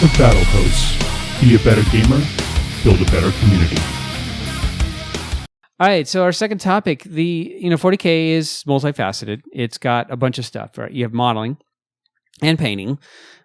of Battle Hosts. Be a better gamer, build a better community. All right, so our second topic, 40K is multifaceted. It's got a bunch of stuff, right? You have modeling and painting.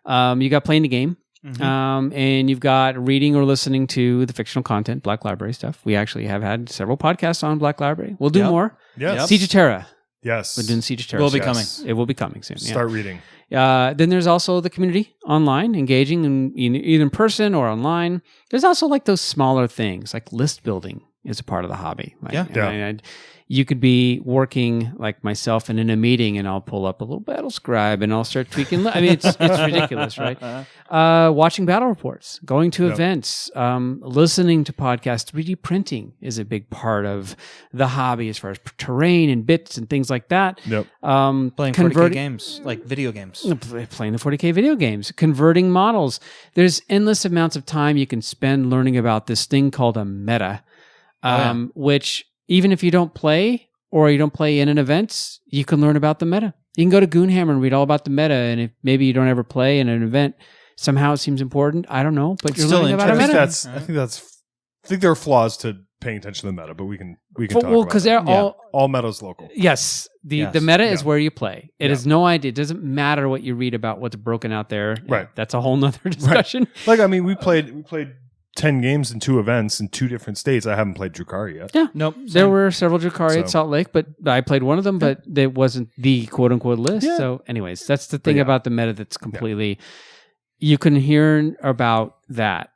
You got playing the game. Mm-hmm. And you've got reading or listening to the fictional content, Black Library stuff. We actually have had several podcasts on Black Library. We'll do more. Yes. Siege of Terra. Yes. We're doing Siege of Terra. Will be coming. It will be coming soon. Start reading. Then there's also the community online, engaging in either in person or online. There's also like those smaller things, like list building is a part of the hobby. Like, you could be working like myself and in a meeting, and I'll pull up a little battle scribe and I'll start tweaking. I mean, it's ridiculous, right? Watching battle reports, going to events, listening to podcasts. 3D printing is a big part of the hobby as far as terrain and bits and things like that. Yep. Playing 40K games, like video games. Playing the 40K video games, converting models. There's endless amounts of time you can spend learning about this thing called a meta, which even if you don't play or you don't play in an event, you can learn about the meta. You can go to Goonhammer and read all about the meta, and if maybe you don't ever play in an event, somehow it seems important. I don't know, but you're learning about a meta. I think there are flaws to paying attention to the meta, but we can talk about it. Because they're all meta's local. Yes, the meta is where you play. It has no idea. It doesn't matter what you read about what's broken out there. Right. That's a whole nother discussion. Right. Like, I mean, we played 10 games in 2 events in 2 different states. I haven't played Drukhari yet. Yeah. Nope. There were several Drukhari at Salt Lake, but I played one of them, but it wasn't the quote unquote list. Yeah. So anyways, that's the thing about the meta that's completely, you can hear about that.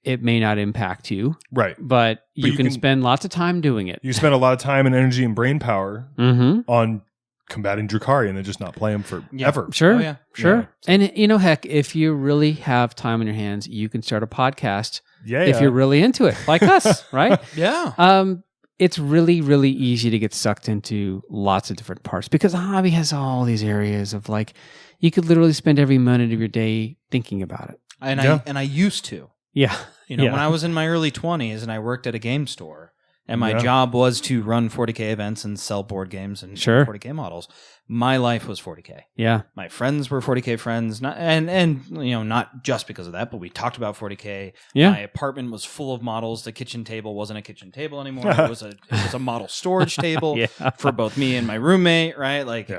It may not impact you. Right. But you can spend lots of time doing it. You spend a lot of time and energy and brain power on combating Drukhari and then just not play him forever. Sure. Oh, yeah. Sure. And heck, if you really have time on your hands, you can start a podcast if you're really into it, like us, right? Yeah. It's really, really easy to get sucked into lots of different parts because the hobby has all these areas of like, you could literally spend every minute of your day thinking about it. And I used to. Yeah. When I was in my early 20s and I worked at a game store and my job was to run 40K events and sell board games and 40K models, my life was 40K. Yeah. My friends were 40K friends, not just because of that, but we talked about 40K. Yeah. My apartment was full of models. The kitchen table wasn't a kitchen table anymore. It was a model storage table for both me and my roommate, right? Like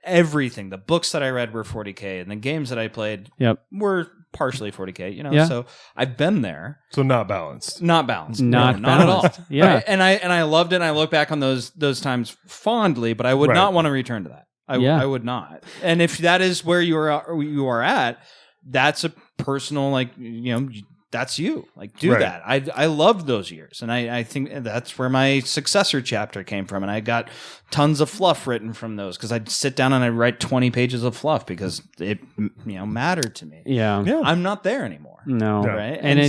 everything. The books that I read were 40K and the games that I played were partially 40K, so I've been there. So not balanced. Not balanced. Not at all. Yeah. Right? And I loved it and I look back on those times fondly, but I would not want to return to that. I would not. And if that is where you are at, that's a personal, that's you. Like, do that. I loved those years. And I think that's where my successor chapter came from. And I got tons of fluff written from those because I'd sit down and I'd write 20 pages of fluff because it, mattered to me. Yeah. I'm not there anymore. No. Yeah. Right. And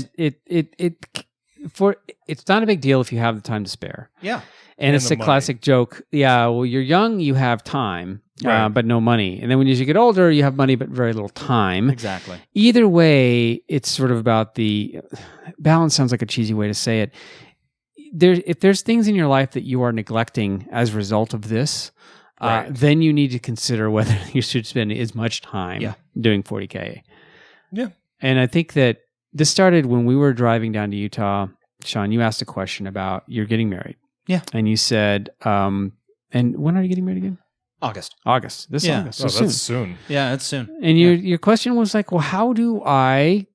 it's not a big deal if you have the time to spare. Yeah. And it's a classic joke. Yeah. Well, you're young, you have time. But no money. And then as you get older, you have money, but very little time. Exactly. Either way, it's sort of about the balance. Sounds like a cheesy way to say it. If there's things in your life that you are neglecting as a result of this, then you need to consider whether you should spend as much time doing 40K. Yeah. And I think that this started when we were driving down to Utah. Sean, you asked a question about you're getting married. Yeah. And you said, and when are you getting married again? August. This August. So that's soon. Yeah, it's soon. And your question was like, well, how do I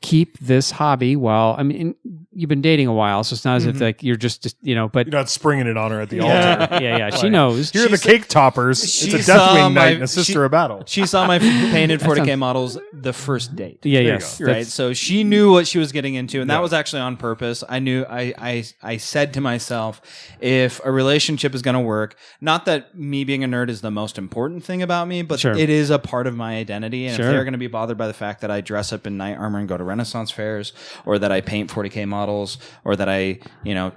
keep this hobby while, I mean, you've been dating a while, so it's not as if like you're just but you're not springing it on her at the altar. Yeah. She knows. Here are the cake toppers. It's a Deathwing night and a Sister of Battle. She saw my painted 40K models the first date. Yeah, yes. Right. So she knew what she was getting into, and that was actually on purpose. I knew I said to myself, if a relationship is going to work, not that me being a nerd is the most important thing about me, but it is a part of my identity. And if they're going to be bothered by the fact that I dress up in knight armor and go to Renaissance fairs, or that I paint 40K models, or that I,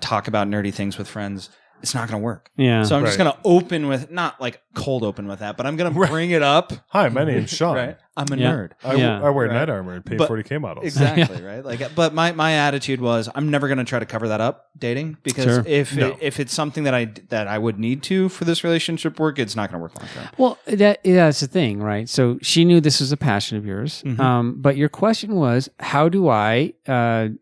talk about nerdy things with friends, it's not going to work. Yeah. So I'm just going to open with not like cold open with that, but I'm going to bring it up. Hi, my name's Sean. Right? I'm a nerd. I wear Knight Armor and pay 40K models. Exactly, right? Like, but my attitude was I'm never going to try to cover that up dating because if it's something that I would need to for this relationship work, it's not going to work long term. Well, that's the thing, right? So she knew this was a passion of yours, but your question was, how do I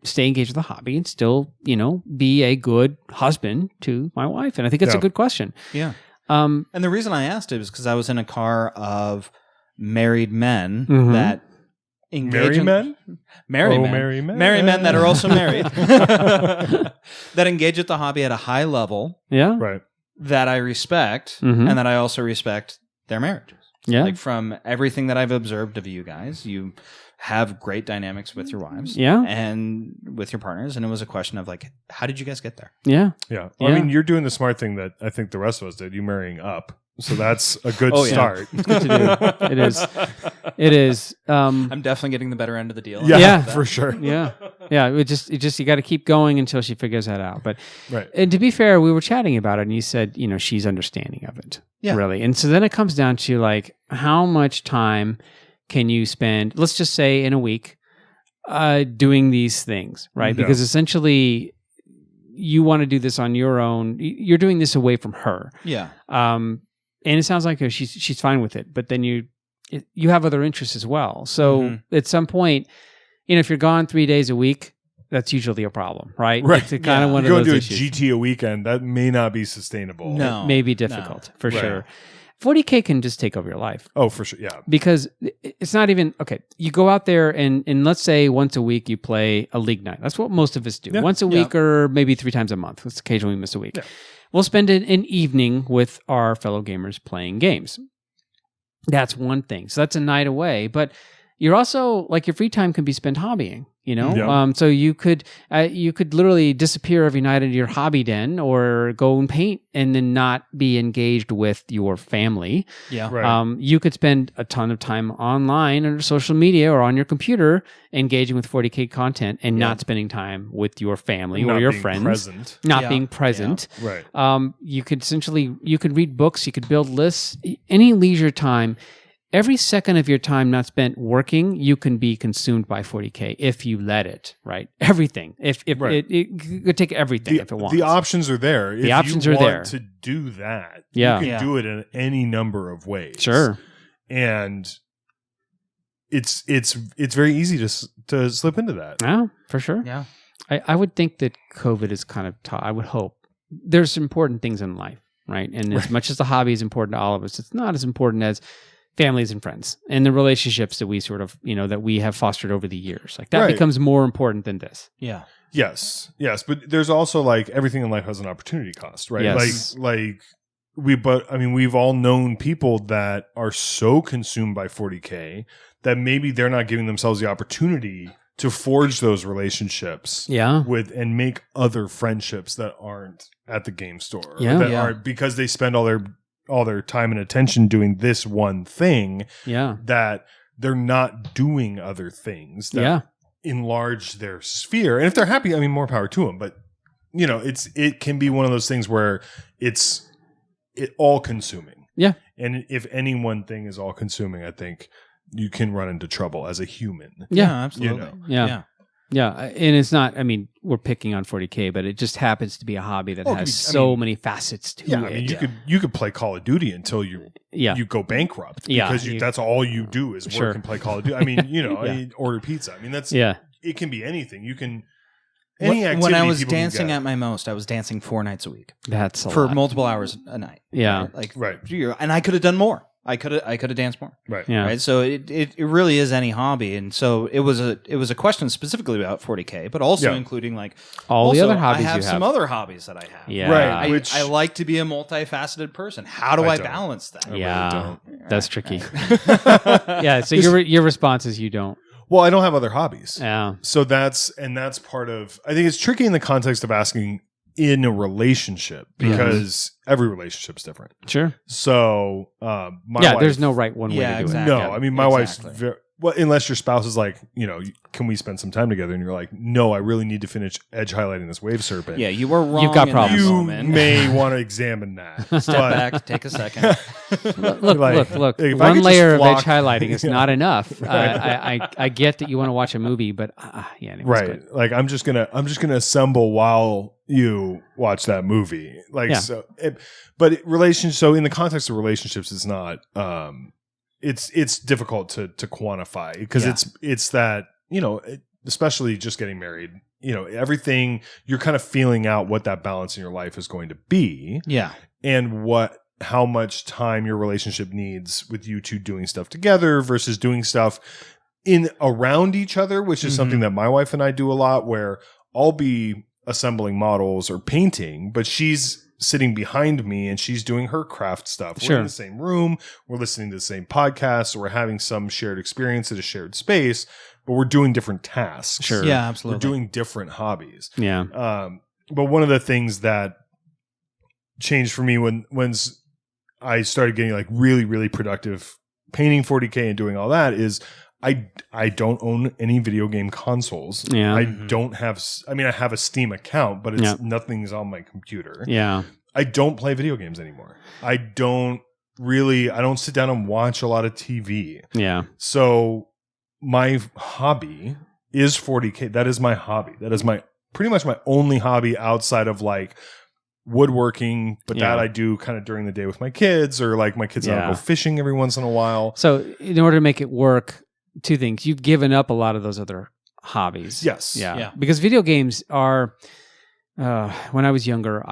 stay engaged with the hobby and still, be a good husband to my wife? And I think it's a good question. Yeah. And the reason I asked it was because I was in a car of married men that engage men that are also married that engage at the hobby at a high level. Yeah. Right. That I respect and that I also respect their marriages. Yeah. Like from everything that I've observed of you guys, you have great dynamics with your wives and with your partners. And it was a question of like, how did you guys get there? Yeah. Yeah. Well, I mean, you're doing the smart thing that I think the rest of us did. You marrying up. So that's a good start. It's good to do. It is. It is. I'm definitely getting the better end of the deal. Yeah, for sure. Yeah. Yeah. It just you got to keep going until she figures that out. But right. And to be fair, we were chatting about it and you said, she's understanding of it. Yeah. Really. And so then it comes down to like, how much time can you spend, let's just say in a week, doing these things, right? Yeah. Because essentially you want to do this on your own. You're doing this away from her. Yeah. And it sounds like she's fine with it, but then you have other interests as well. So at some point, if you're gone 3 days a week, that's usually a problem, right? Right. It's kind of one of those issues. You're going to do a GT a weekend. That may not be sustainable. No. It may be difficult for sure. 40K can just take over your life. Oh, for sure. Yeah. Because it's not even, okay, you go out there and let's say once a week you play a league night. That's what most of us do. Yeah. Once a week or maybe 3 times a month. Let's occasionally miss a week. Yeah. We'll spend an evening with our fellow gamers playing games. That's one thing. So that's a night away. But you're also, like, your free time can be spent hobbying. Yeah. So you could literally disappear every night into your hobby den or go and paint and then not be engaged with your family. Yeah. Right. You could spend a ton of time online or social media or on your computer engaging with 40K content and not spending time with your family or your friends. Present. Not being present. Yeah. Right. You could read books, you could build lists, any leisure time. Every second of your time not spent working, you can be consumed by 40K if you let it, right? Everything. If it could take everything if it wants. The options are there. The options are there. To do that, you can do it in any number of ways. Sure. And it's very easy to slip into that. Yeah, for sure. Yeah. I would think that COVID is kind of I would hope. There's important things in life, right? And as much as the hobby is important to all of us, it's not as important as families and friends and the relationships that we sort of, that we have fostered over the years. Like that becomes more important than this. Yeah. Yes. But there's also like everything in life has an opportunity cost, right? Yes. We've all known people that are so consumed by 40K that maybe they're not giving themselves the opportunity to forge those relationships with and make other friendships that aren't at the game store. That aren't because they spend all their time and attention doing this one thing, that they're not doing other things that enlarge their sphere. And if they're happy, more power to them. But it can be one of those things where it's all consuming. Yeah. And if any one thing is all consuming, I think you can run into trouble as a human. Yeah, absolutely. Yeah, and it's not, we're picking on 40K, but it just happens to be a hobby that has so many facets to it. You could play Call of Duty until you go bankrupt because that's all you do is work and play Call of Duty. Order pizza. It can be anything. You can any activity. When I was dancing at my most, I was dancing 4 nights a week. That's a for lot. multiple hours a night. Yeah, right. And I could have done more. I could have danced more. Right. Yeah. Right. So it really is any hobby, and so it was a question specifically about 40K, but also including like all the other hobbies I have you some other hobbies that I have. Yeah. Right. I like to be a multifaceted person. How do I balance that? That's tricky. Yeah. So your response is you don't. Well, I don't have other hobbies. Yeah. So that's part of. I think it's tricky in the context of asking in a relationship because every relationship's different. Sure. So my wife, there's no right one way to do exactly. it. No, my wife's Well, unless your spouse is like, can we spend some time together? And you're like, no, I really need to finish edge highlighting this Wave Serpent. Yeah, you were wrong. You've got problems. You may want to examine that. Step back, take a second. Look. One layer of edge highlighting is not enough. I get that you want to watch a movie, but anyways, right. Like I'm just gonna assemble while you watch that movie. So in the context of relationships, it's not. It's difficult to quantify because it's that, especially just getting married, everything you're kind of feeling out what that balance in your life is going to be. Yeah. And how much time your relationship needs with you two doing stuff together versus doing stuff around each other, which is something that my wife and I do a lot, where I'll be assembling models or painting, but she's sitting behind me and she's doing her craft stuff. We're in the same room. We're listening to the same podcasts. Or we're having some shared experience at a shared space, but we're doing different tasks. Sure. Yeah, absolutely. We're doing different hobbies. Yeah. But one of the things that changed for me when I started getting like really, really productive painting 40K and doing all that is I don't own any video game consoles. Yeah. I don't have, I have a Steam account, but nothing's on my computer. Yeah. I don't play video games anymore. I don't sit down and watch a lot of TV. Yeah. So my hobby is 40K. That is my hobby. That is pretty much my only hobby outside of like woodworking, but that I do kind of during the day with my kids, or like my kids and I go fishing every once in a while. So in order to make it work, two things. You've given up a lot of those other hobbies. Yes. Yeah. Because video games are, when I was younger,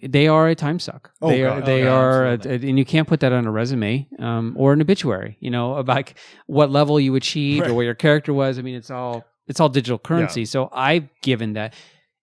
they are a time suck. They are, and you can't put that on a resume or an obituary, about what level you achieved or what your character was. I mean, it's all digital currency. Yeah. So I've given that.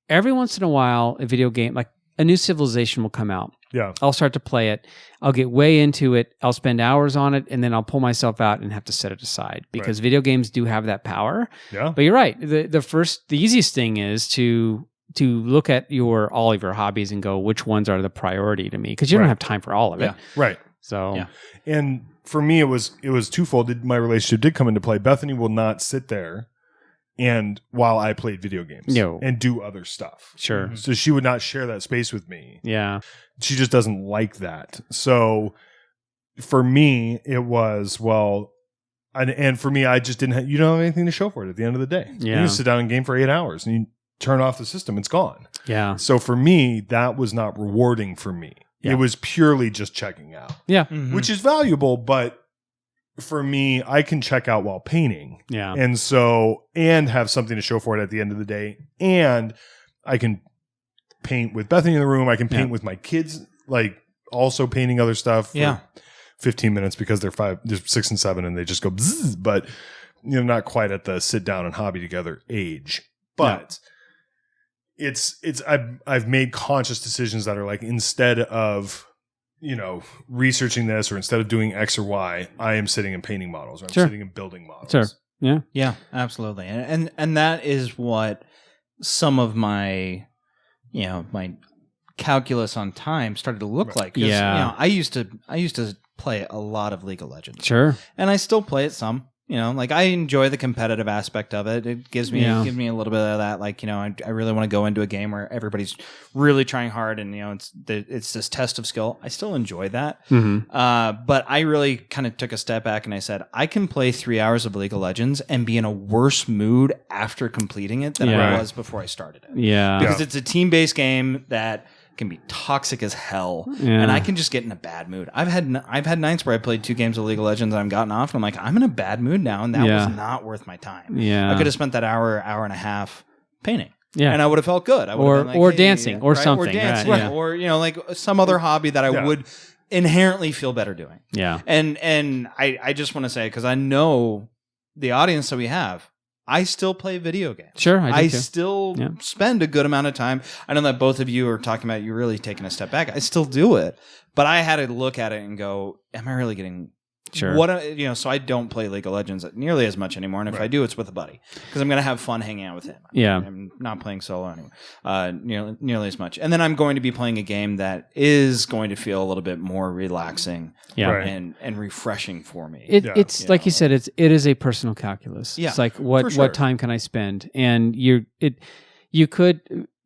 Every once in a while, a video game, like a new Civilization will come out. Yeah. I'll start to play it. I'll get way into it. I'll spend hours on it, and then I'll pull myself out and have to set it aside because video games do have that power. Yeah. But you're right. The easiest thing is to look at all of your hobbies and go, which ones are the priority to me? Because you don't have time for all of it. Right. So, and for me, it was twofold. My relationship did come into play. Bethany will not sit there and while I played video games and do other stuff. Sure. So she would not share that space with me. Yeah. She just doesn't like that. So for me, it was, and for me, I just didn't have, you don't have anything to show for it at the end of the day. Yeah. You just sit down and game for 8 hours and you turn off the system, it's gone. Yeah. So for me, that was not rewarding for me. Yeah. It was purely just checking out. Yeah. Mm-hmm. Which is valuable, but for me, I can check out while painting. Yeah. And have something to show for it at the end of the day. And I can paint with Bethany in the room. I can paint with my kids, like also painting other stuff for 15 minutes because they're 6 and 7 and they just go bzzz, but not quite at the sit down and hobby together age. But I've made conscious decisions that are like, instead of researching this, or instead of doing X or Y, I am sitting and painting models, or I'm sitting and building models. Sure. Yeah. Yeah, absolutely. And that is what some of my, my calculus on time started to look like. Yeah. I used to play a lot of League of Legends. Sure. And I still play it some. Like I enjoy the competitive aspect of it. It gives me a little bit of that. Like, I really want to go into a game where everybody's really trying hard, and it's this test of skill. I still enjoy that. Mm-hmm. But I really kind of took a step back and I said, I can play 3 hours of League of Legends and be in a worse mood after completing it than I was before I started it. Yeah, because it's a team-based game that can be toxic as hell, and I can just get in a bad mood. I've had nights where I played 2 games of League of Legends and I've gotten off and I'm like, I'm in a bad mood now, and that was not worth my time. Yeah, I could have spent that hour and a half painting. Yeah, and I would have felt good. I would have been like, or dancing or something, or dancing, right, or like some other hobby that I would inherently feel better doing. Yeah, and I just want to say, because I know the audience that we have, I still play video games. Sure, I still spend a good amount of time. I know that both of you are talking about you really taking a step back. I still do it, but I had to look at it and go, am I really getting Sure. So I don't play League of Legends nearly as much anymore, and if I do, it's with a buddy because I'm going to have fun hanging out with him. Yeah, I'm not playing solo anymore, nearly as much. And then I'm going to be playing a game that is going to feel a little bit more relaxing, and refreshing for me. It's like you said, it is a personal calculus. Yeah, it's like what time can I spend, and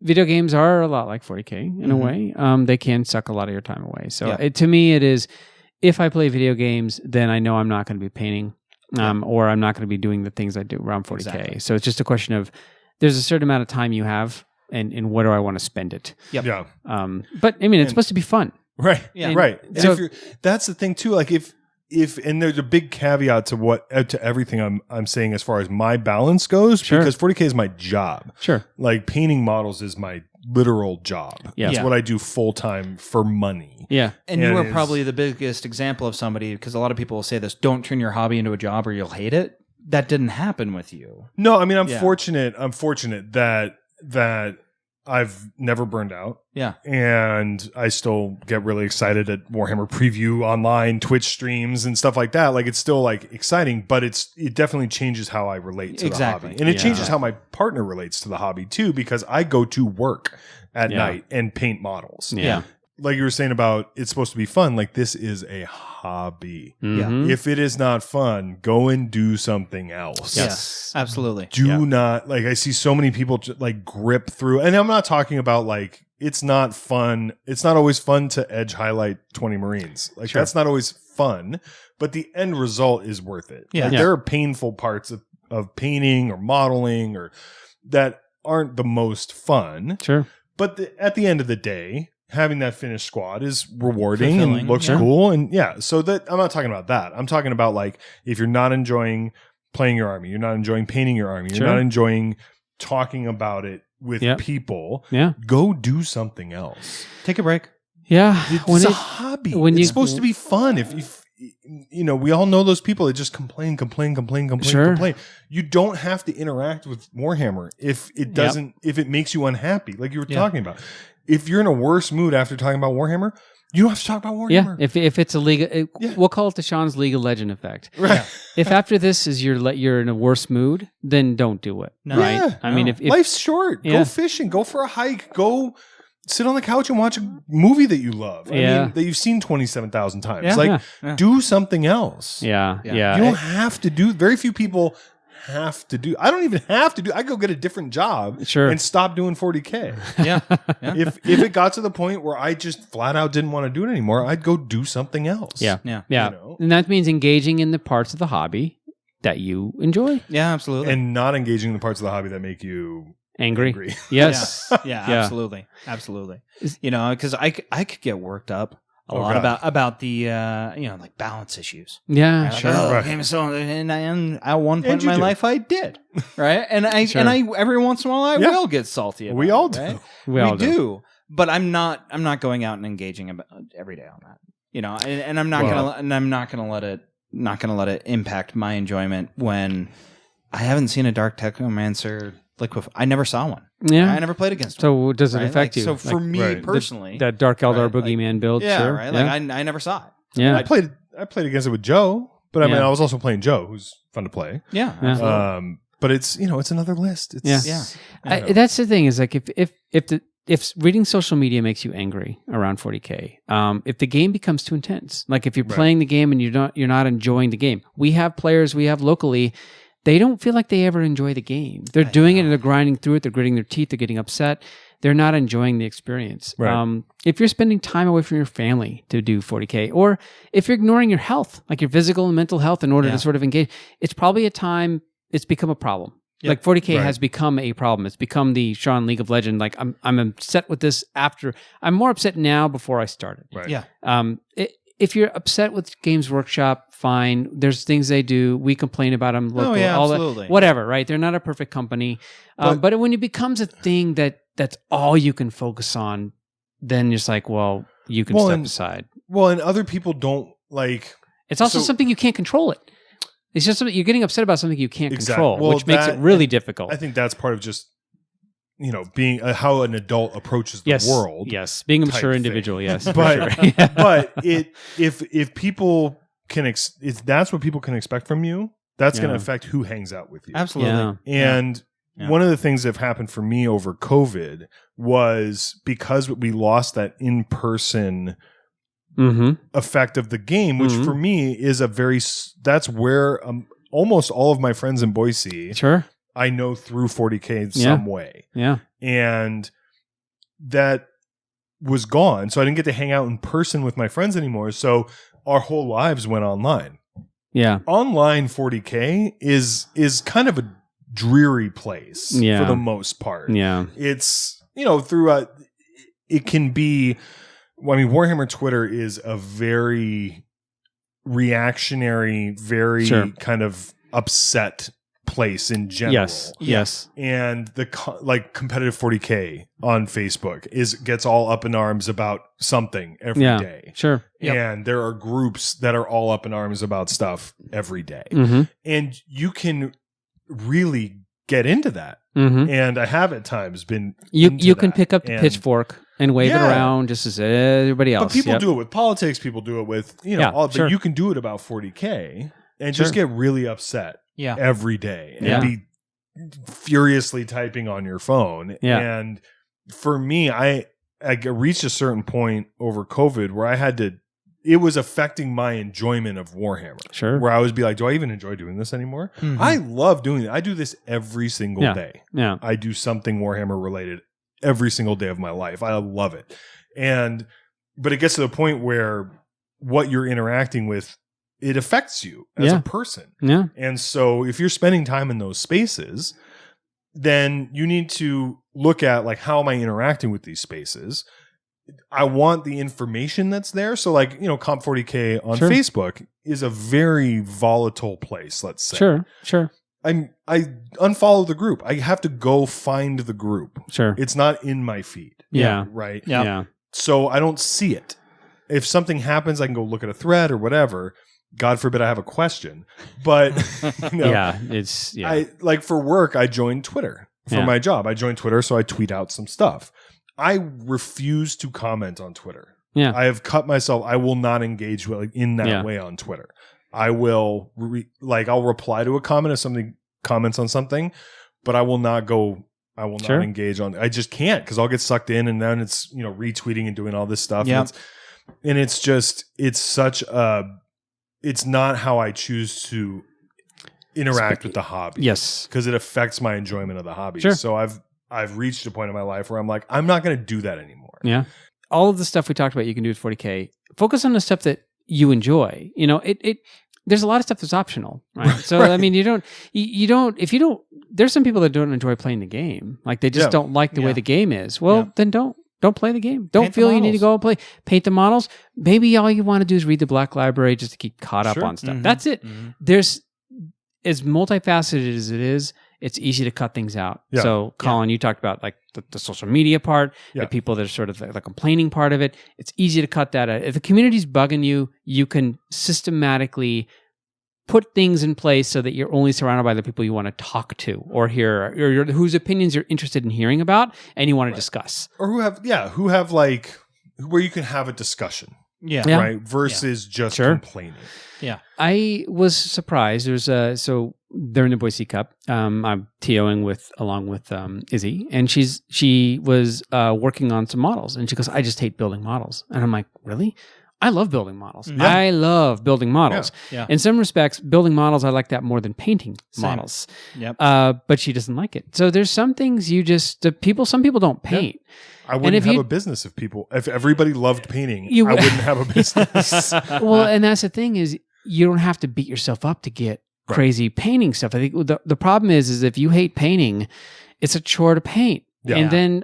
video games are a lot like 40K in a way. They can suck a lot of your time away. So to me, it is. If I play video games, then I know I'm not going to be painting, or I'm not going to be doing the things I do around 40K. Exactly. So it's just a question of there's a certain amount of time you have, and what do I want to spend it? Yep. Yeah. But I mean, it's supposed to be fun, right? Yeah. Right. So that's the thing too. Like if and there's a big caveat to everything I'm saying as far as my balance goes, because 40K is my job. Sure. Like painting models is my literal job. Yeah. It's what I do full time for money. Yeah. And you are probably the biggest example of somebody, because a lot of people will say this, don't turn your hobby into a job or you'll hate it. That didn't happen with you. No, I mean, I'm fortunate that I've never burned out. Yeah. And I still get really excited at Warhammer Preview online, Twitch streams and stuff like that. Like it's still like exciting, but it definitely changes how I relate to the hobby. And it changes how my partner relates to the hobby too, because I go to work at night and paint models. Yeah. Like you were saying about it's supposed to be fun. Like this is a hobby. Mm-hmm. If it is not fun, go and do something else. Yes, absolutely. Do not I see so many people like grip through, and I'm not talking about like it's not fun. It's not always fun to edge highlight 20 Marines. Like that's not always fun, but the end result is worth it. Yeah, there are painful parts of painting or modeling or that aren't the most fun. Sure, but at the end of the day, having that finished squad is rewarding and looks cool. And so that I'm not talking about that. I'm talking about like, if you're not enjoying playing your army, you're not enjoying painting your army, you're not enjoying talking about it with people, go do something else. Take a break. Yeah. It's a hobby. It's supposed to be fun. If we all know those people that just complain. You don't have to interact with Warhammer if it doesn't, if it makes you unhappy, like you were talking about. If you're in a worse mood after talking about Warhammer, you don't have to talk about Warhammer. Yeah, if it's a league, we'll call it the Sean's League of Legend effect. Right. If after this is you're in a worse mood, then don't do it. No. Right. Yeah, I mean, if life's short, go fishing, go for a hike, go sit on the couch and watch a movie that you love. I mean, that you've seen 27,000 times. Do something else. Yeah. You don't have to do. Very few people have to do. I don't even have to do. I go get a different job and stop doing 40K. Yeah. If it got to the point where I just flat out didn't want to do it anymore, I'd go do something else. Yeah. And that means engaging in the parts of the hobby that you enjoy. Yeah, absolutely. And not engaging in the parts of the hobby that make you angry. Yes. Yeah, absolutely. Because I could get worked up a lot about the like balance issues. Yeah, right? sure. Game is so, and at one point in my life I did, right? And I every once in a while I will get salty. About we all it, do. Right? We all do. But I'm not going out and engaging every day on that. And I'm not gonna let it impact my enjoyment when I haven't seen a Dark Technomancer. I never saw one. Yeah, I never played against one. So does it affect you? So for me personally, that Dark Eldar Boogeyman build. Right? Like I never saw it. Yeah, I played against it with Joe, but I mean, I was also playing Joe, who's fun to play. Yeah, absolutely. But it's it's another list. It's, that's the thing is like if reading social media makes you angry around 40K, if the game becomes too intense, like if you're playing the game and you're not enjoying the game, we have players we have locally. They don't feel like they ever enjoy the game. They're doing it and they're grinding through it. They're gritting their teeth. They're getting upset. They're not enjoying the experience. Right. If you're spending time away from your family to do 40K, or if you're ignoring your health, like your physical and mental health in order to sort of engage, it's probably a time it's become a problem. Yep. Like 40K has become a problem. It's become the Sean League of Legend. Like I'm upset with this after. I'm more upset now before I started. Right. Yeah. If you're upset with Games Workshop, fine. There's things they do. We complain about them. Local, absolutely. Whatever, right? They're not a perfect company. But when it becomes a thing that's all you can focus on, then you're just like, well, you can step aside. Well, and other people don't like... It's also something you can't control it. It's just something you're getting upset about something you can't control, which makes it really difficult. I think that's part of just... being how an adult approaches the world. Yes, being a mature individual. Yes, but if people that's what people can expect from you. That's going to affect who hangs out with you. Absolutely. And one of the things that have happened for me over COVID was because we lost that in-person effect of the game, which for me is that's where almost all of my friends in Boise, I know through 40K in some way. Yeah. And that was gone. So I didn't get to hang out in person with my friends anymore. So our whole lives went online. Yeah. Online 40K is kind of a dreary place for the most part. Yeah. It's, it can be, Warhammer Twitter is a very reactionary, very kind of upset place in general. Yes. And the competitive 40K on Facebook gets all up in arms about something every day. Sure. And there are groups that are all up in arms about stuff every day. And you can really get into that. And I have at times been you can pick up the pitchfork and wave it around just as everybody else. But people do it with politics, people do it with but you can do it about 40K and just get really upset every day and be furiously typing on your phone. And for me, I reached a certain point over COVID where it was affecting my enjoyment of Warhammer. Sure. Where I would be like, do I even enjoy doing this anymore? I love doing it. I do this every single day. Yeah. I do something Warhammer related every single day of my life. I love it. But it gets to the point where what you're interacting with, it affects you as a person. Yeah. And so if you're spending time in those spaces, then you need to look at how am I interacting with these spaces? I want the information that's there. So Comp 40K on Facebook is a very volatile place, let's say. Sure. I unfollow the group. I have to go find the group. Sure. It's not in my feed. Yeah. Right? Yeah. So I don't see it. If something happens, I can go look at a thread or whatever. God forbid I have a question. But I for work, I joined Twitter for my job. I joined Twitter, so I tweet out some stuff. I refuse to comment on Twitter. Yeah. I have cut myself. I will not engage in that way on Twitter. I will I'll reply to a comment if somebody comments on something, but I will not not engage on. I just can't because I'll get sucked in, and then it's retweeting and doing all this stuff. Yep. And it's such a. It's not how I choose to interact with the hobby. Yes, because it affects my enjoyment of the hobby. Sure. So I've reached a point in my life where I'm like, I'm not going to do that anymore. Yeah. All of the stuff we talked about you can do with 40K. Focus on the stuff that you enjoy. There's a lot of stuff that's optional, right? So, I mean, there's some people that don't enjoy playing the game. They just don't like the way the game is. Well, then don't play the game. Don't feel you need to go and play. Paint the models. Maybe all you want to do is read the Black Library just to keep caught up on stuff. That's it. There's, as multifaceted as it is, it's easy to cut things out. Yeah. So, Colin, you talked about the social media part, the people that are sort of the complaining part of it. It's easy to cut that out. If the community's bugging you, you can systematically put things in place so that you're only surrounded by the people you want to talk to or hear, or whose opinions you're interested in hearing about and you want to discuss. Or who have where you can have a discussion. Yeah. Right. Versus just complaining. Yeah. I was surprised. There's so they're in the Boise Cup. I'm TOing along with Izzy, and she was working on some models, and she goes, I just hate building models. And I'm like, really? I love building models. Yeah. I love building models. Yeah. In some respects, building models, I like that more than painting models. Yep. But she doesn't like it. So there's some things some people don't paint. Yeah. I wouldn't have a business if everybody loved painting, I wouldn't have a business. Well, and that's the thing is you don't have to beat yourself up to get crazy painting stuff. I think the problem is if you hate painting, it's a chore to paint. Yeah. And then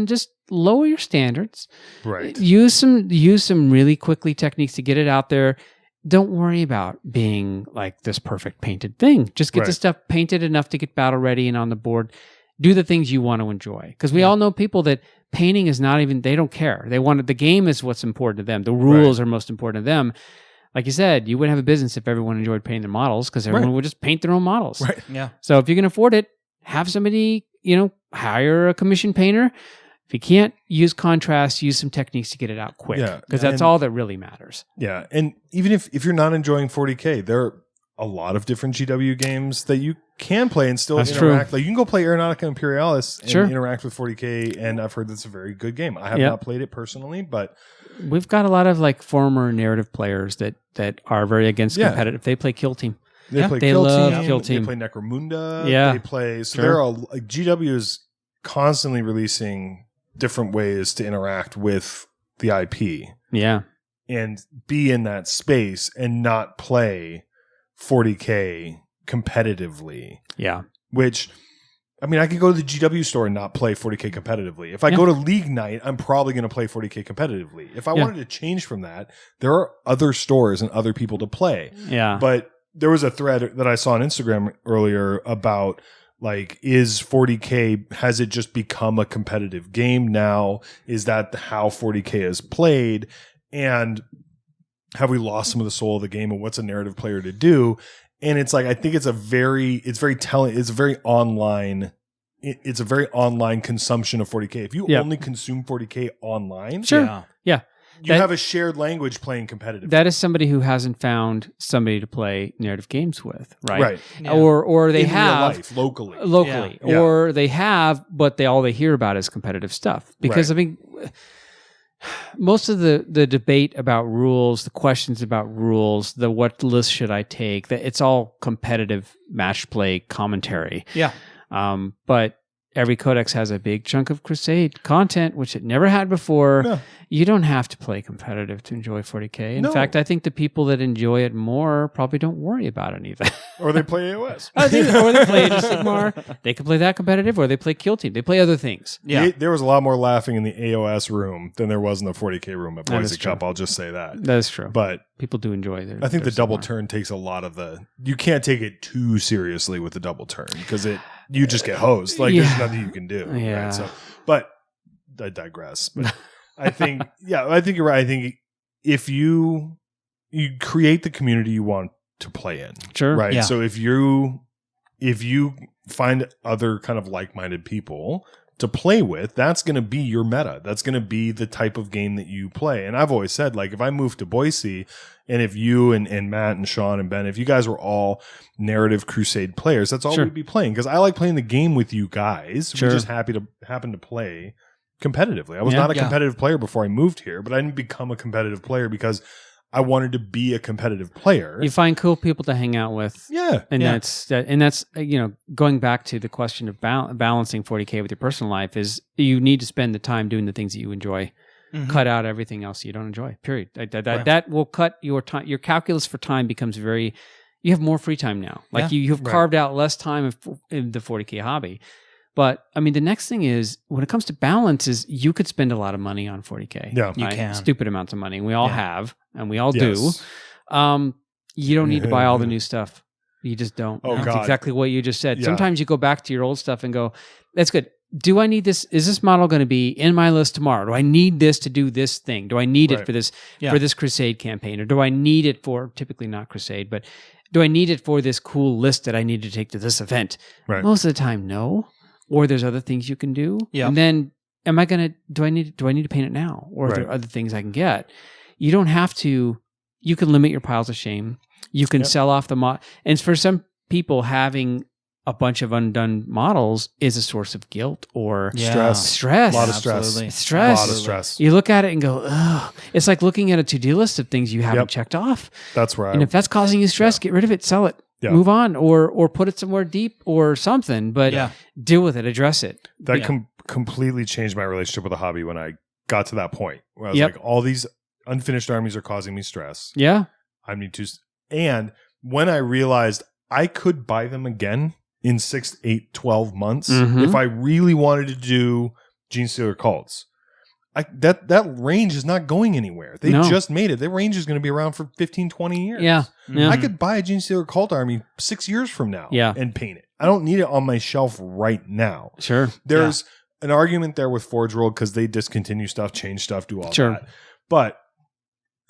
just lower your standards. Right. Use some really quickly techniques to get it out there. Don't worry about being like this perfect painted thing. Just get the stuff painted enough to get battle ready and on the board. Do the things you want to enjoy. Because we all know people that painting is not even, they don't care. The game is what's important to them. The rules are most important to them. Like you said, you wouldn't have a business if everyone enjoyed painting their models because everyone would just paint their own models. Right. Yeah. So if you can afford it, have somebody, hire a commission painter, If you can't use contrast, use some techniques to get it out quick. Because that's all that really matters. Yeah. And even if you're not enjoying 40K, there are a lot of different GW games that you can play and still interact. Like you can go play Aeronautica Imperialis and interact with 40K, and I've heard that's a very good game. I have not played it personally, but we've got a lot of like former narrative players that are very against competitive. They play Kill Team. They play Kill Team. They play Necromunda. They play. So there are like GW is constantly releasing different ways to interact with the IP. Yeah, and be in that space and not play 40K competitively. Yeah. Which, I mean, I could go to the GW store and not play 40K competitively. If I go to League Night, I'm probably going to play 40K competitively. If I wanted to change from that, there are other stores and other people to play. Yeah. But there was a thread that I saw on Instagram earlier about, like, is 40K, has it just become a competitive game now? Is that how 40K is played? And have we lost some of the soul of the game, and what's a narrative player to do? And it's like, I think it's very telling. It's a very online. It's a very online consumption of 40K. If you only consume 40K online, you have a shared language playing competitive. That is somebody who hasn't found somebody to play narrative games with, right? Right. Yeah. Or they in have real life, locally, or they have, but all they hear about is competitive stuff. Because I mean, most of the debate about rules, the questions about rules, the what list should I take, that it's all competitive match play commentary. Yeah. But every codex has a big chunk of Crusade content, which it never had before. Yeah. You don't have to play competitive to enjoy 40K. In fact, I think the people that enjoy it more probably don't worry about it either. Or they play AOS. Or they play Age of Sigmar. They can play that competitive, or they play Kill Team. They play other things. Yeah. There was a lot more laughing in the AOS room than there was in the 40K room at Boise Cup. I'll just say that. That is true. But people do enjoy it. I think the double turn takes a lot of you can't take it too seriously with the double turn, because you just get hosed. Like there's nothing you can do. Yeah. Right? So, but I digress. But I think you're right. I think if you create the community you want to play in, sure, right? Yeah. So if you find other kind of like-minded people to play with, that's going to be your meta. That's going to be the type of game that you play. And I've always said, like, if I moved to Boise, and if you and Matt and Sean and Ben, if you guys were all narrative Crusade players, that's all we'd be playing. Because I like playing the game with you guys. We're just happen to play competitively. I was not a competitive player before I moved here, but I didn't become a competitive player because I wanted to be a competitive player. You find cool people to hang out with. Yeah. And that's going back to the question of balancing 40K with your personal life, is you need to spend the time doing the things that you enjoy. Mm-hmm. Cut out everything else you don't enjoy. Period. That will cut your time. Your calculus for time becomes you have more free time now. Like you've carved out less time in the 40K hobby. But I mean, the next thing is, when it comes to balance, is you could spend a lot of money on 40K. Yeah, you can. Stupid amounts of money. And we all have, and we all do. You don't need to buy all the new stuff. You just don't. Oh, That's God. exactly what you just said. Yeah. Sometimes you go back to your old stuff and go, that's good. Do I need this? Is this model going to be in my list tomorrow? Do I need this to do this thing? Do I need it for this Crusade campaign? Or do I need it for, typically not Crusade, but do I need it for this cool list that I need to take to this event? Right. Most of the time, no. Or there's other things you can do. Yeah. And then do I need to paint it now? Or are there other things I can get? You don't have to. You can limit your piles of shame. You can sell off the mod. And for some people, having a bunch of undone models is a source of guilt or stress. A lot of stress. Absolutely. Stress. A lot of stress. You look at it and go, ugh. It's like looking at a to-do list of things you haven't checked off. That's right. And if that's causing you stress, get rid of it, sell it. Yeah. Move on, or put it somewhere deep or something, but deal with it, address it. That completely changed my relationship with the hobby when I got to that point where I was like, all these unfinished armies are causing me stress. Yeah. I need to. And when I realized I could buy them again in 6, 8, 12 months, if I really wanted to do Genestealer cults, that range is not going anywhere. They just made it. That range is going to be around for 15, 20 years. Yeah. I could buy a Genestealer cult army 6 years from now and paint it. I don't need it on my shelf right now. Sure. There's an argument there with Forge World because they discontinue stuff, change stuff, do all that. But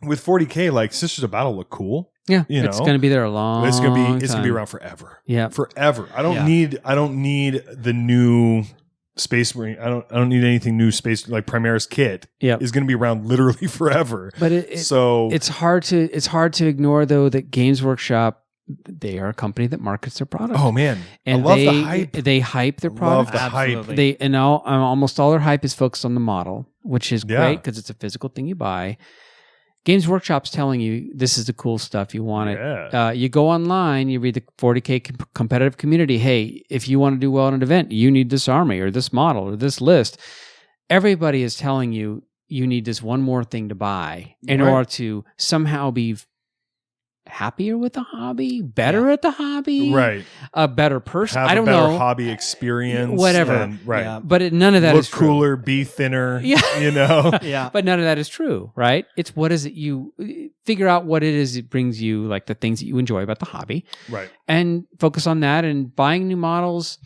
with 40K, like, Sisters of Battle look cool. Yeah. It's going to be there a long time. It's going to be around forever. Yeah. Forever. I don't need the new Space Marine. I don't need anything new. Space like Primaris kit is going to be around literally forever. But it's hard to ignore though that Games Workshop, they are a company that markets their product. Oh man, and I love the hype. They hype their product. Love the hype. They almost all their hype is focused on the model, which is great because it's a physical thing you buy. Games Workshop's telling you this is the cool stuff. You want it. You go online, you read the 40K competitive community. Hey, if you want to do well in an event, you need this army or this model or this list. Everybody is telling you you need this one more thing to buy in order to somehow be happier with the hobby, better at the hobby, right? A better person. I don't know. Hobby experience, whatever. Right. Yeah. But none of that Look is true. cooler, be thinner. Yeah. You know. Yeah. But none of that is true, right? It's what is it you figure out what it is it brings you, like the things that you enjoy about the hobby, right? And focus on that. And buying new models.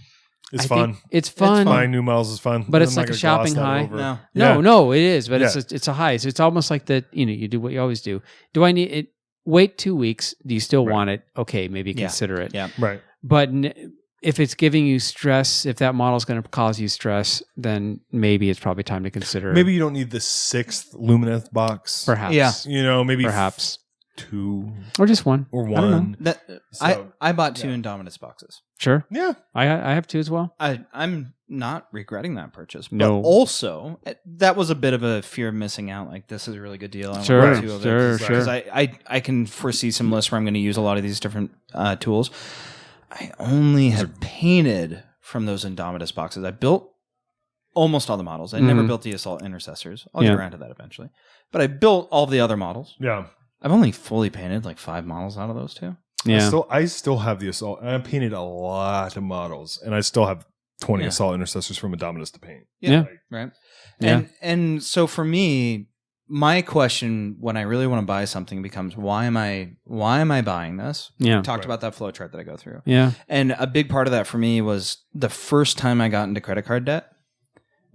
It's fun. It's fun. Buying new models is fun, but it's like a shopping high. No, it is. But it's a high. So it's almost like that. You do what you always do. Do I need it? Wait 2 weeks. Do you still want it? Okay, maybe consider it. Yeah. Right. But if it's giving you stress, if that model is going to cause you stress, then maybe it's probably time to consider. Maybe you don't need the 6th Lumineth box. Perhaps. Yeah. Maybe perhaps 2 or just 1 or 1. I bought 2 Indominus boxes. Sure. Yeah. I have 2 as well. I'm not regretting that purchase. No. But also, that was a bit of a fear of missing out. Like, this is a really good deal. I sure. Want 2 of it. Because I can foresee some lists where I'm going to use a lot of these different tools. I only have painted from those Indominus boxes. I built almost all the models. I never built the Assault Intercessors. I'll get around to that eventually. But I built all the other models. Yeah. I've only fully painted like 5 models out of those 2. Yeah. I still have the Assault. I painted a lot of models, and I still have 20 Assault Intercessors from Indominus to paint. Yeah. Right. Yeah. And so for me, my question when I really want to buy something becomes why am I buying this? Yeah. We talked about that flow chart that I go through. Yeah. And a big part of that for me was the first time I got into credit card debt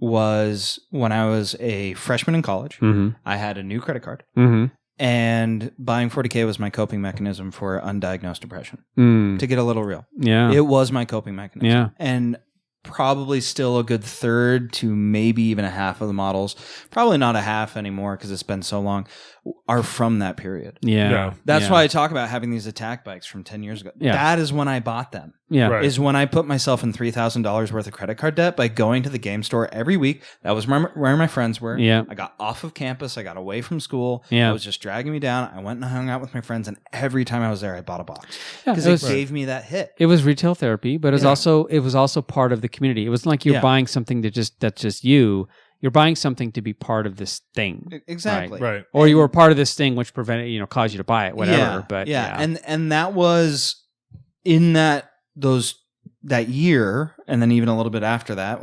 was when I was a freshman in college. Mm-hmm. I had a new credit card. Mm-hmm. And buying 40K was my coping mechanism for undiagnosed depression. Mm. To get a little real. Yeah. It was my coping mechanism. Yeah. And probably still a good third to maybe even a half of the models, probably not a half anymore because it's been so long, are from that period. Yeah. That's why I talk about having these attack bikes from 10 years ago. Yeah. That is when I bought them. Yeah. Right. Is when I put myself in $3,000 worth of credit card debt by going to the game store every week. That was where my friends were. Yeah. I got off of campus. I got away from school. Yeah. It was just dragging me down. I went and hung out with my friends, and every time I was there, I bought a box Yeah, because it gave me that hit. It was retail therapy, but it was also part of the community. It wasn't like you're buying something that's just you. You're buying something to be part of this thing. Exactly. Right. Or you were part of this thing which prevented, caused you to buy it, whatever. Yeah, but And that was in that year, and then even a little bit after that,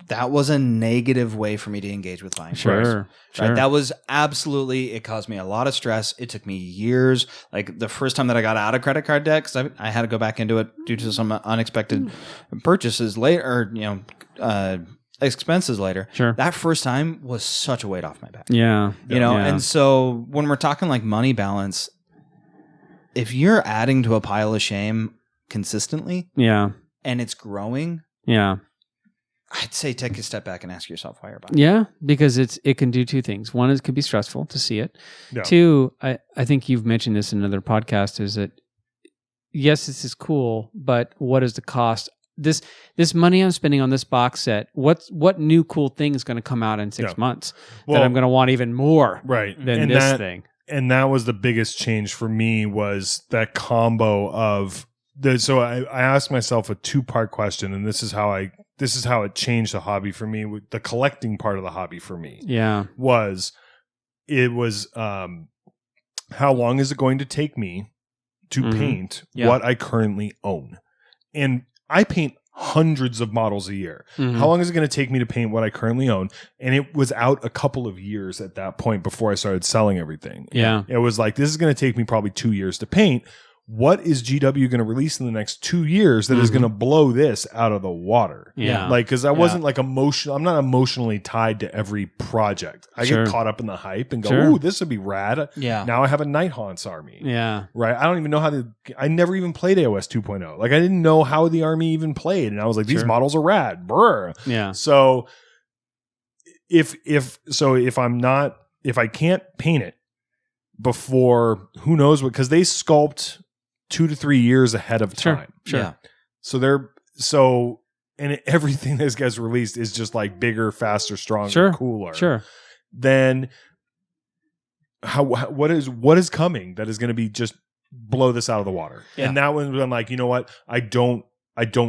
that was a negative way for me to engage with buying. Sure. Right? That was absolutely, it caused me a lot of stress. It took me years. Like the first time that I got out of credit card debt, because I had to go back into it due to some unexpected purchases later, or, expenses later. Sure. That first time was such a weight off my back. Yeah. And so when we're talking like money balance, if you're adding to a pile of shame consistently, and it's growing, I'd say take a step back and ask yourself why you're buying. Yeah, because it can do 2 things. One is it could be stressful to see it. Yeah. 2, I think you've mentioned this in another podcast, is that yes, this is cool, but what is the cost? This money I'm spending on this box set, what new cool thing is going to come out in 6 months that I'm going to want even more than this thing? And that was the biggest change for me, was that combo of so I asked myself a 2-part question, and this is how it changed the hobby for me. The collecting part of the hobby for me, was how long is it going to take me to paint what I currently own? And I paint hundreds of models a year. How long is it going to take me to paint what I currently own? And it was out a couple of years at that point before I started selling everything. Yeah. It was like, this is going to take me probably 2 years to paint. what is GW going to release in the next 2 years that is going to blow this out of the water? Yeah. Like, because I wasn't like emotional. I'm not emotionally tied to every project. I get caught up in the hype and go, ooh, this would be rad. Yeah. Now I have a Nighthaunts army. Yeah. Right. I don't even know I never even played AOS 2.0. Like, I didn't know how the army even played. And I was like, these models are rad. Brr. Yeah. So if I can't paint it before, who knows what, because they sculpt 2 to 3 years ahead of time. Sure. Yeah. And everything this gets released is just like bigger, faster, stronger, cooler. Sure. Then what is coming that is going to be just blow this out of the water? Yeah. And that one, I'm like, you know what? I don't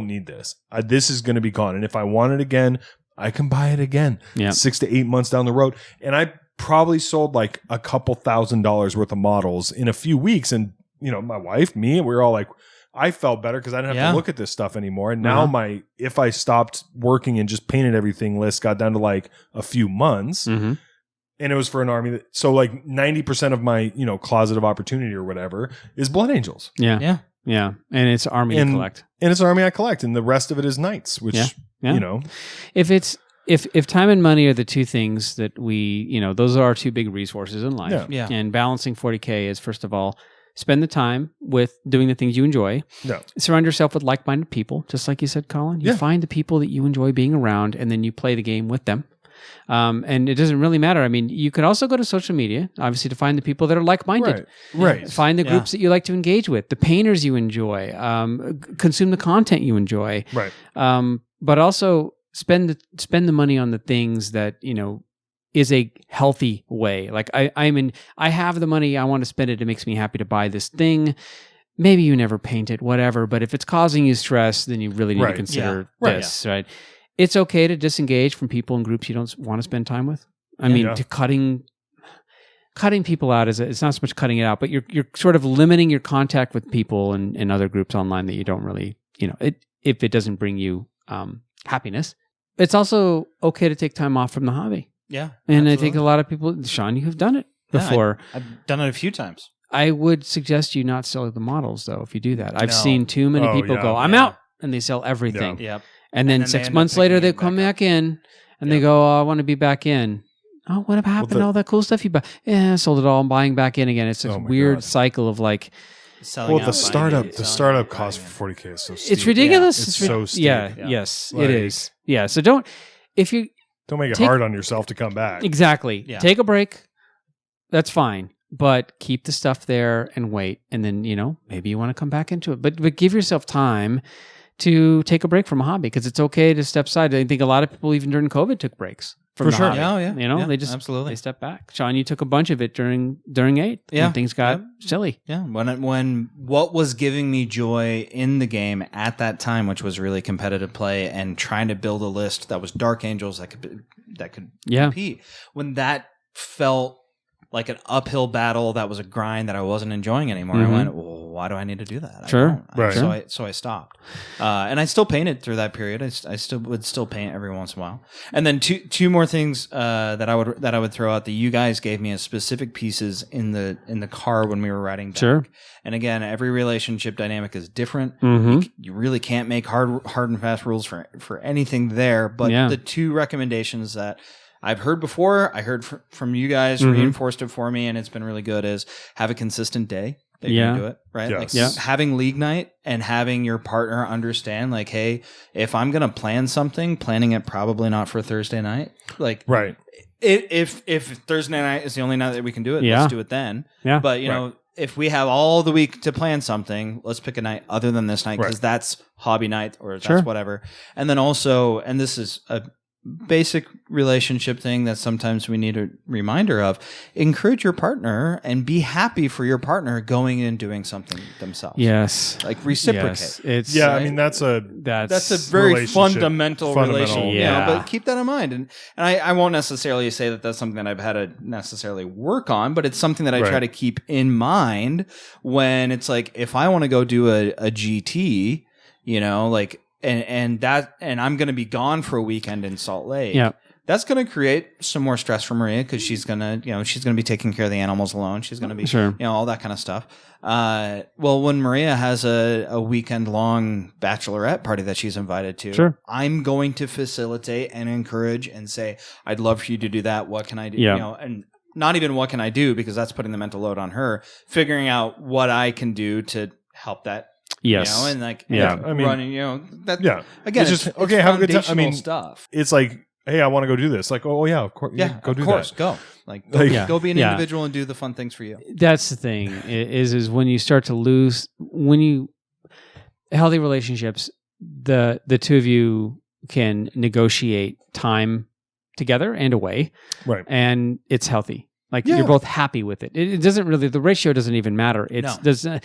need this. This is going to be gone. And if I want it again, I can buy it again. Yeah. 6 to 8 months down the road. And I probably sold like a couple $1,000s worth of models in a few weeks. And, you know, my wife, me, we were all like, I felt better because I didn't have to look at this stuff anymore. And now if I stopped working and just painted everything list got down to like a few months. Mm-hmm. And it was for an army so like 90% of my, you know, closet of opportunity or whatever is Blood Angels. Yeah. Yeah. Yeah. And it's army to collect. And it's army I collect. And the rest of it is knights, which, you know. If time and money are the two things that we, you know, those are our two big resources in life. Yeah. And balancing 40K is, first of all, spend the time with doing the things you enjoy. Yeah. Surround yourself with like-minded people, just like you said, Colin. You find the people that you enjoy being around, and then you play the game with them. And it doesn't really matter. I mean, you could also go to social media, obviously, to find the people that are like-minded. Right. Find the groups that you like to engage with, the painters you enjoy, consume the content you enjoy. Right. But also spend the money on the things that, you know, is a healthy way. Like I have the money, I want to spend it. It makes me happy to buy this thing. Maybe you never paint it, whatever. But if it's causing you stress, then you really need to consider this, right? It's okay to disengage from people and groups you don't want to spend time with. I mean, to cutting people out it's not so much cutting it out, but you're sort of limiting your contact with people and other groups online that you don't really, you know, if it doesn't bring you happiness. It's also okay to take time off from the hobby. Yeah. And absolutely. I think a lot of people, Sean, you have done it before. I've done it a few times. I would suggest you not sell the models, though, if you do that. I've seen too many people go, I'm out, and they sell everything. Yeah. Yep. And then 6 months later, they come back in, and they go, I want to be back in. Oh, what happened to all that cool stuff you bought? Yeah, I sold it all. I'm buying back in again. It's this weird cycle of like... the startup cost for 40K is so steep. It's ridiculous. It's so steep. Yes, it is. Yeah, so don't make it hard on yourself to come back. Exactly. Yeah. Take a break. That's fine. But keep the stuff there and wait. And then, you know, maybe you want to come back into it. But give yourself time to take a break from a hobby, because it's okay to step aside. I think a lot of people, even during COVID, took breaks. For sure. Hobby. You know, they just absolutely step back. Sean, you took a bunch of it during 8 when things got silly. Yeah. When what was giving me joy in the game at that time, which was really competitive play and trying to build a list that was Dark Angels that could compete, when that felt like an uphill battle, that was a grind that I wasn't enjoying anymore. I went, well, why do I need to do that? Sure. So I stopped. And I still painted through that period. I would still paint every once in a while. And then two more things that I would throw out that you guys gave me as specific pieces in the car when we were riding back. Sure. And again, every relationship dynamic is different. Mm-hmm. You really can't make hard and fast rules for anything there. But the two recommendations that I've heard before, I heard from you guys, reinforced it for me, and it's been really good, is have a consistent day that you can do it, right? Yes. Like having league night and having your partner understand, like, hey, if I'm going to plan something, planning it probably not for Thursday night. Like, right. If Thursday night is the only night that we can do it, let's do it then. Yeah. But, you know, if we have all the week to plan something, let's pick a night other than this night, because that's hobby night or that's whatever. And then also, and this is a basic relationship thing that sometimes we need a reminder of, encourage your partner and be happy for your partner going and doing something themselves. Yes. Like reciprocate. It's right? I mean, that's a very fundamental relationship. Yeah. You know, but keep that in mind. And I won't necessarily say that that's something that I've had to necessarily work on, but it's something that I try to keep in mind when it's like, if I want to go do a GT, you know, like, and I'm going to be gone for a weekend in Salt Lake. Yeah. That's going to create some more stress for Maria because she's going to be taking care of the animals alone. She's going to be, all that kind of stuff. Well, when Maria has a weekend long bachelorette party that she's invited to, I'm going to facilitate and encourage and say, I'd love for you to do that. What can I do? And not even what can I do, because that's putting the mental load on her, figuring out what I can do to help that. Yes. And like, running, again, it's just, okay, have a good time. I mean, stuff. It's like, hey, I want to go do this. Like, oh yeah, of course. Yeah, go do that. Go. Like, go be an individual and do the fun things for you. That's the thing is when you start to lose, healthy relationships, the two of you can negotiate time together and away. Right. And it's healthy. Like you're both happy with it. It doesn't really, the ratio doesn't even matter. There's a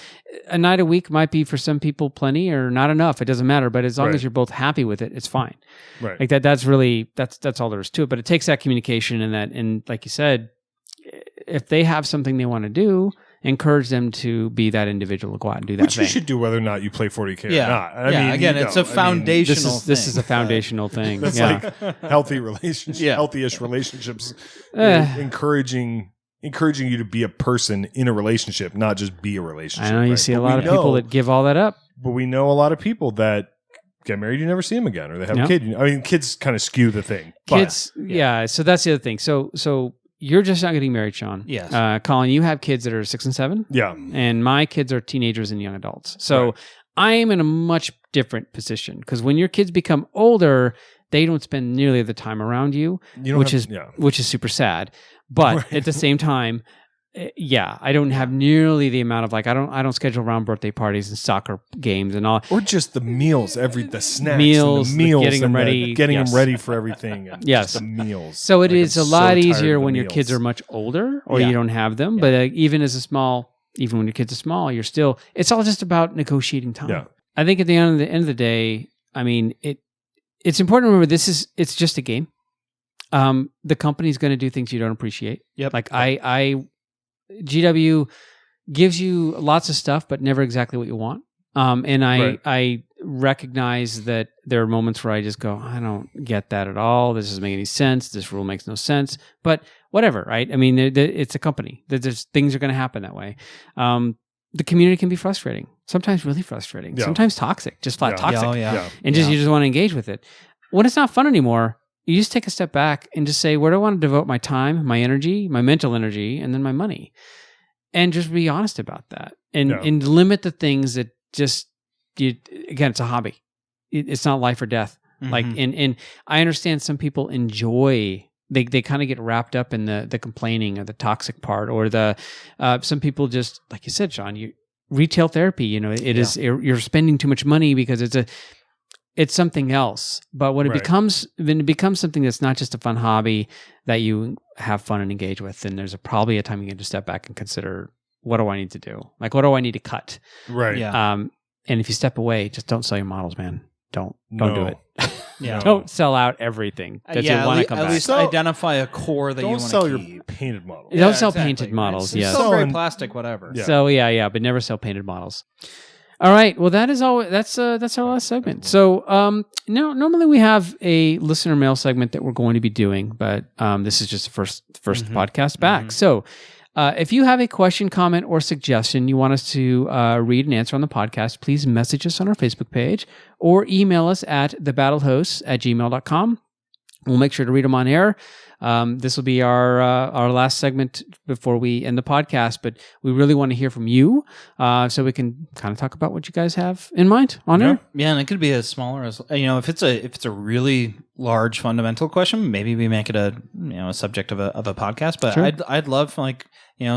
night a week might be for some people plenty or not enough. It doesn't matter. But as long as you're both happy with it, it's fine. Right. Like that's all there is to it. But it takes that communication and like you said, if they have something they want to do, encourage them to be that individual to go out and do that. Which you should do whether or not you play 40K or not. I mean, again, it's a foundational thing. This is a foundational thing. That's like healthy relationships, healthy-ish relationships, encouraging you to be a person in a relationship, not just be a relationship. I know you see a lot of people that give all that up. But we know a lot of people that get married, you never see them again, or they have a kid. I mean, kids kind of skew the thing. Kids, so that's the other thing. So you're just not getting married, Sean. Yes. Colin, you have kids that are 6 and 7. Yeah. And my kids are teenagers and young adults. So I am in a much different position because when your kids become older, they don't spend nearly the time around you, which is super sad. But at the same time, I don't have nearly the amount of I don't schedule around birthday parties and soccer games and all, or just the meals, the snacks, meals, and the meals, getting them ready, them ready for everything. And just the meals. So it is a lot easier when your kids are much older or you don't have them. But even when your kids are small, it's all just about negotiating time. Yeah. I think at the end of the day, I mean it's important to remember it's just a game. The company's going to do things you don't appreciate. Yep. Like GW gives you lots of stuff, but never exactly what you want. And I recognize that there are moments where I just go, I don't get that at all. This doesn't make any sense. This rule makes no sense. But whatever, right? I mean, it's a company. There's things are going to happen that way. The community can be frustrating. Sometimes really frustrating. Yeah. Sometimes toxic, just flat toxic. And you just want to engage with it. When it's not fun anymore, you just take a step back and just say, where do I want to devote my time, my energy, my mental energy, and then my money? And just be honest about that. And limit the things that again, it's a hobby. It's not life or death. Mm-hmm. And I understand some people enjoy, they kind of get wrapped up in the complaining or the toxic part, or some people just, like you said, Sean, retail therapy, you're spending too much money because it's something else. But when it becomes something that's not just a fun hobby that you have fun and engage with, then there's probably a time you get to step back and consider, what do I need to do? Like, what do I need to cut? Right. Yeah. And if you step away, just don't sell your models, man. Don't do it. Don't sell out everything that you want to come back. At least identify a core that you want to keep. Don't sell your painted models. Don't sell painted models. Yes. Sell gray plastic, whatever. Yeah. So but never sell painted models. All right. Well, that is all. That's our last segment. So now, normally we have a listener mail segment that we're going to be doing, but this is just the first podcast back. Mm-hmm. So if you have a question, comment, or suggestion you want us to read and answer on the podcast, please message us on our Facebook page or email us at thebattlehosts@gmail.com. We'll make sure to read them on air. This will be our last segment before we end the podcast, but we really want to hear from you, so we can kind of talk about what you guys have in mind on air. Yeah, and it could be as smaller as, if it's a really large fundamental question, maybe we make it a subject of a podcast. But sure. I'd love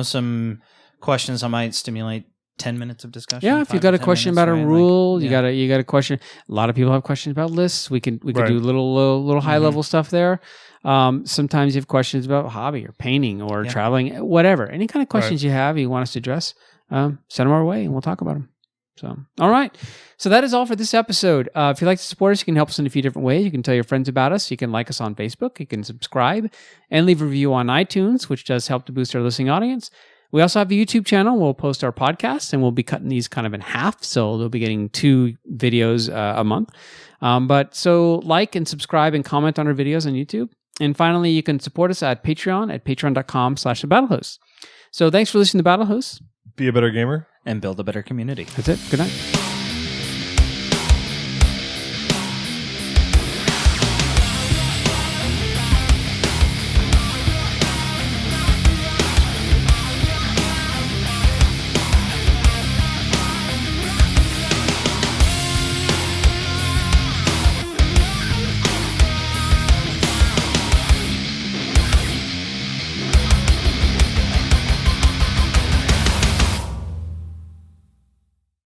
some questions that might stimulate 10 minutes of discussion. Yeah, if you got a question about a rule, you got a question. A lot of people have questions about lists. We could do little high level stuff there. Sometimes you have questions about hobby or painting or traveling, whatever. Any kind of questions you have, you want us to address, send them our way and we'll talk about them. So, all right. So that is all for this episode. If you'd like to support us, you can help us in a few different ways. You can tell your friends about us. You can like us on Facebook. You can subscribe and leave a review on iTunes, which does help to boost our listening audience. We also have a YouTube channel. We'll post our podcasts, and we'll be cutting these kind of in half, so they'll be getting 2 videos a month. But so like and subscribe and comment on our videos on YouTube. And finally, you can support us at patreon.com/thebattlehost. So thanks for listening to Battle Host. Be a better gamer. And build a better community. That's it. Good night.